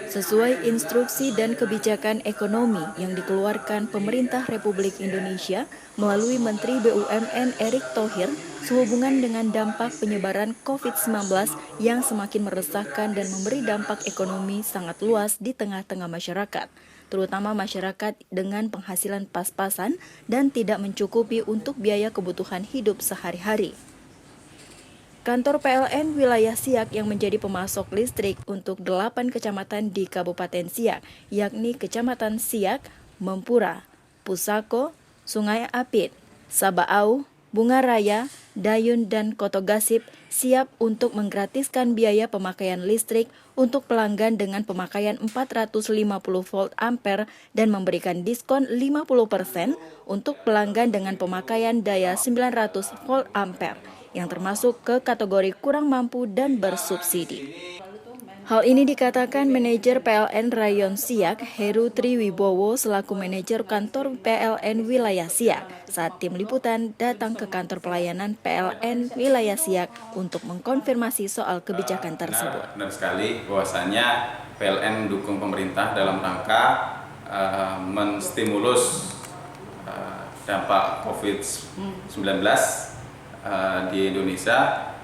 Sesuai instruksi dan kebijakan ekonomi yang dikeluarkan Pemerintah Republik Indonesia melalui Menteri BUMN Erick Thohir sehubungan dengan dampak penyebaran COVID-19 yang semakin meresahkan dan memberi dampak ekonomi sangat luas di tengah-tengah masyarakat, terutama masyarakat dengan penghasilan pas-pasan dan tidak mencukupi untuk biaya kebutuhan hidup sehari-hari. Kantor PLN wilayah Siak yang menjadi pemasok listrik untuk 8 kecamatan di Kabupaten Siak, yakni Kecamatan Siak, Mempura, Pusako, Sungai Apit, Sabaau, Bunga Raya, Dayun, dan Kotogasip siap untuk menggratiskan biaya pemakaian listrik untuk pelanggan dengan pemakaian 450 volt ampere dan memberikan diskon 50% untuk pelanggan dengan pemakaian daya 900 volt ampere yang termasuk ke kategori kurang mampu dan bersubsidi. Hal ini dikatakan manajer PLN Rayon Siak, Heru Triwibowo selaku manajer kantor PLN wilayah Siak saat tim liputan datang ke kantor pelayanan PLN wilayah Siak untuk mengkonfirmasi soal kebijakan tersebut. Benar sekali bahwasanya PLN mendukung pemerintah dalam rangka menstimulus dampak COVID-19 di Indonesia,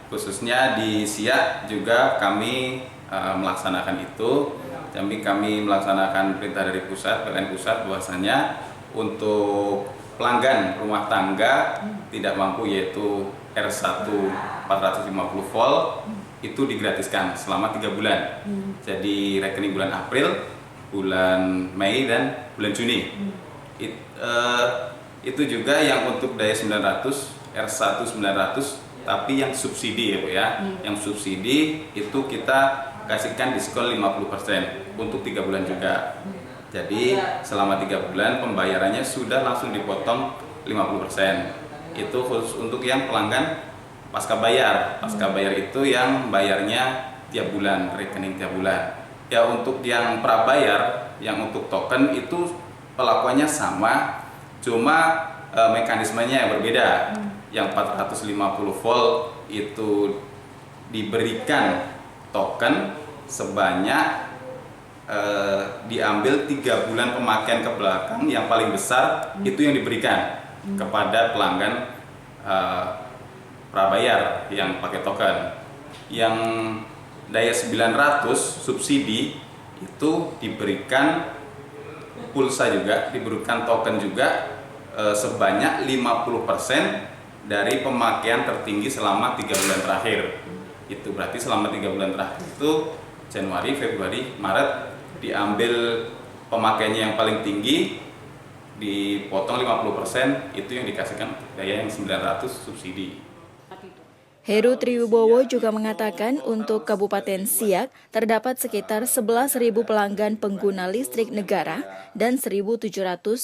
khususnya di Siak juga kami melaksanakan itu. Kami melaksanakan perintah dari pusat, PLN pusat, bahwasanya untuk pelanggan rumah tangga tidak mampu yaitu R1 450 volt itu digratiskan selama 3 bulan. Jadi rekening bulan April, bulan Mei, dan bulan Juni. Itu juga yang untuk daya 900 R1 900 tapi yang subsidi ya Bu ya. Yang subsidi itu kita kasihkan diskon 50% untuk 3 bulan juga. Jadi selama 3 bulan pembayarannya sudah langsung dipotong 50%. Itu khusus untuk yang pelanggan pasca bayar. Pasca bayar itu yang bayarnya tiap bulan, rekening tiap bulan. Ya untuk yang prabayar, yang untuk token itu pelakuannya sama, cuma mekanismenya yang berbeda. Yang 450 volt itu diberikan token sebanyak diambil 3 bulan pemakaian ke belakang, yang paling besar itu yang diberikan kepada pelanggan prabayar yang pakai token. Yang daya 900 subsidi itu diberikan pulsa juga, diberikan token juga sebanyak 50% dari pemakaian tertinggi selama 3 bulan terakhir. Itu berarti selama 3 bulan terakhir itu Januari, Februari, Maret diambil pemakaiannya yang paling tinggi, dipotong 50%, itu yang dikasihkan daya yang 900 subsidi. Heru Triwibowo juga mengatakan untuk Kabupaten Siak terdapat sekitar 11.000 pelanggan pengguna listrik negara dan 1.700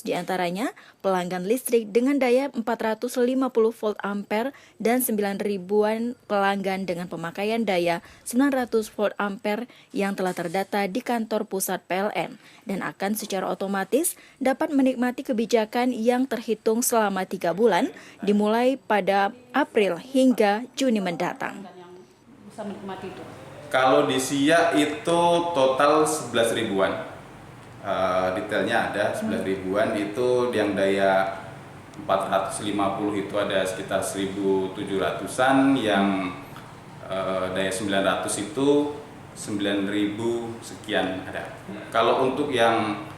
diantaranya pelanggan listrik dengan daya 450 volt ampere dan 9.000-an pelanggan dengan pemakaian daya 900 volt ampere yang telah terdata di kantor pusat PLN dan akan secara otomatis dapat menikmati kebijakan yang terhitung selama 3 bulan dimulai pada April hingga Juni mendatang. Kalau di Siak itu total 11 ribuan. Detailnya ada 11 ribuan, itu yang daya 450 itu ada sekitar 1.700-an, yang daya 900 itu 9.000 sekian ada. Kalau untuk yang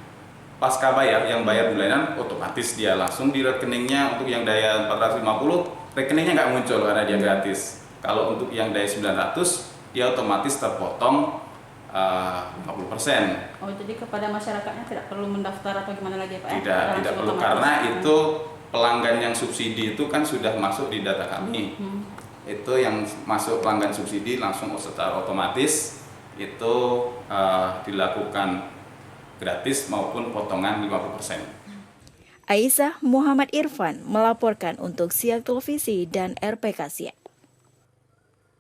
pasca bayar, yang bayar bulanan, otomatis dia langsung di rekeningnya. Untuk yang daya 450 rekeningnya nggak muncul karena dia gratis. Kalau untuk yang daya 900 dia otomatis terpotong 50%. Oh, jadi kepada masyarakatnya tidak perlu mendaftar atau gimana lagi Pak? Tidak perlu, karena itu pelanggan yang subsidi itu kan sudah masuk di data kami. Itu yang masuk pelanggan subsidi langsung secara otomatis itu dilakukan gratis maupun potongan 50%. Aisyah Muhammad Irfan melaporkan untuk Siak Televisi dan RPK Siak.